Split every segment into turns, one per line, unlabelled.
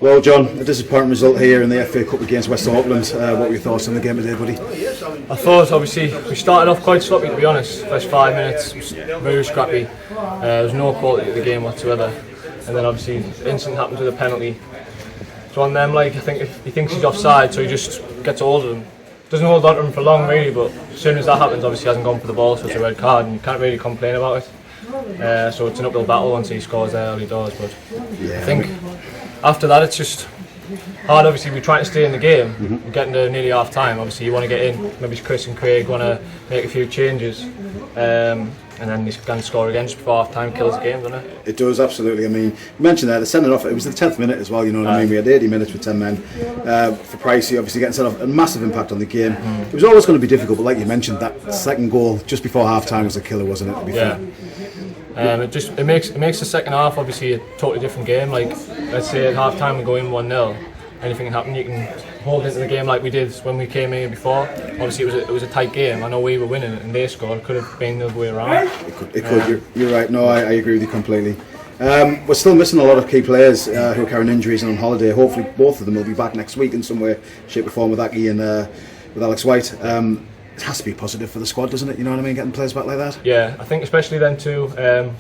Well, John, a disappointing result here in the FA Cup against West Auckland. What were your thoughts on the game today, buddy?
I thought, obviously, we started off quite sloppy, to be honest. First 5 minutes, very scrappy. There was no quality to the game whatsoever. And then, obviously, the incident happens with a penalty. So on them, I think if he thinks he's offside, so he just gets hold of him. Doesn't hold on to him for long, really, but as soon as that happens, obviously, he hasn't gone for the ball, so it's a red card, and you can't really complain about it. So it's an uphill battle once he scores there, early doors. But I think after that, it's just hard. Obviously, we're trying to stay in the game. We're getting to nearly half time. Obviously, you want to get in. Maybe Chris and Craig want to make a few changes, and then they can score again just before half time. Kills the game, doesn't it?
It does, absolutely. I mean, you mentioned that the sending off. It was the 10th minute as well. You know what I mean? We had 80 minutes with 10 men. For Pricey, obviously getting sent off, a massive impact on the game. It was always going to be difficult, but like you mentioned, that second goal just before half time was a killer, wasn't it? To be fair.
It makes the second half obviously a totally different game. Like, let's say at half time we go in 1-0, anything can happen. You can hold into the game like we did when we came here before. Obviously it was a tight game. I know we were winning and they scored. It could have been the other way around.
It could. You're right. No, I agree with you completely. We're still missing a lot of key players who are carrying injuries and on holiday. Hopefully both of them will be back next week in some way, shape or form with Aki and with Alex White. It has to be positive for the squad, doesn't it? You know what I mean? Getting players back like that.
Yeah, I think especially then too,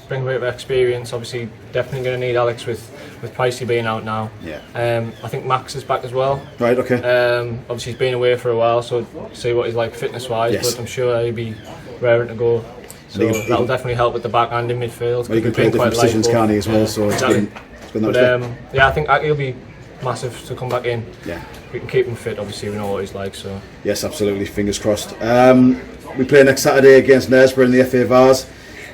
bring a bit of experience. Obviously, definitely going to need Alex with Pricey being out now.
Yeah.
I think Max is back as well.
Right. Okay.
Obviously, he's been away for a while, so see what he's like fitness-wise.
Yes.
But I'm sure he'll be raring to go. So that'll definitely help with the back and in midfield.
Well, he can play different positions, can't he, as well? So
exactly.
it's been that.
Yeah, I think Aki will be massive to come back in.
Yeah.
We can keep him fit. Obviously, we know what he's like. So
yes, absolutely. Fingers crossed. We play next Saturday against Knaresborough in the FA Vars.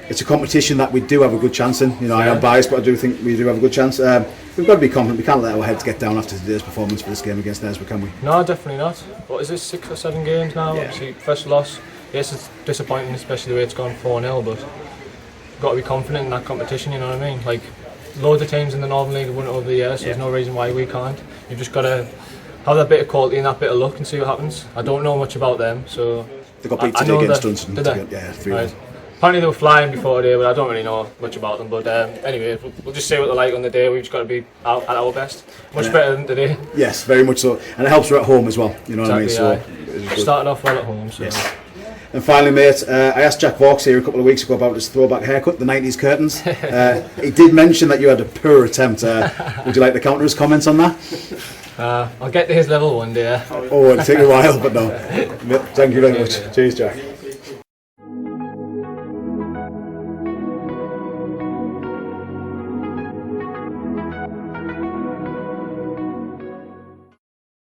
It's a competition that we do have a good chance in. You know, I am biased, but I do think we do have a good chance. We've got to be confident. We can't let our heads get down after today's performance for this game against Knaresborough, can we?
No, definitely not. What is this, 6 or 7 games now? Yeah. Obviously, first loss. Yes, it's disappointing, especially the way it's gone 4-0. But we've got to be confident in that competition. You know what I mean? Like, loads of teams in the Northern League have won it over the years, so there's no reason why we can't. You've just got to have that bit of quality and that bit of luck and see what happens. I don't know much about them, so
they got beat today against Dunstan.
Did they?
Yeah, 3-1.
Right. Apparently they were flying before today, but I don't really know much about them. But anyway, we'll just see what they're like on the day. We've just got to be at our best. Much better than today. Yes,
very much so. And it helps we're at home as well. You know
exactly,
what I mean?
So started off well at home. So.
Yes. And finally, mate, I asked Jack Vaux here a couple of weeks ago about his throwback haircut, the 90s curtains. He did mention that you had a poor attempt. Would you like to counter his comments on that?
I'll get to his level one day.
Oh, it'll take a while, but no. Thank you very much. Cheers, Jack.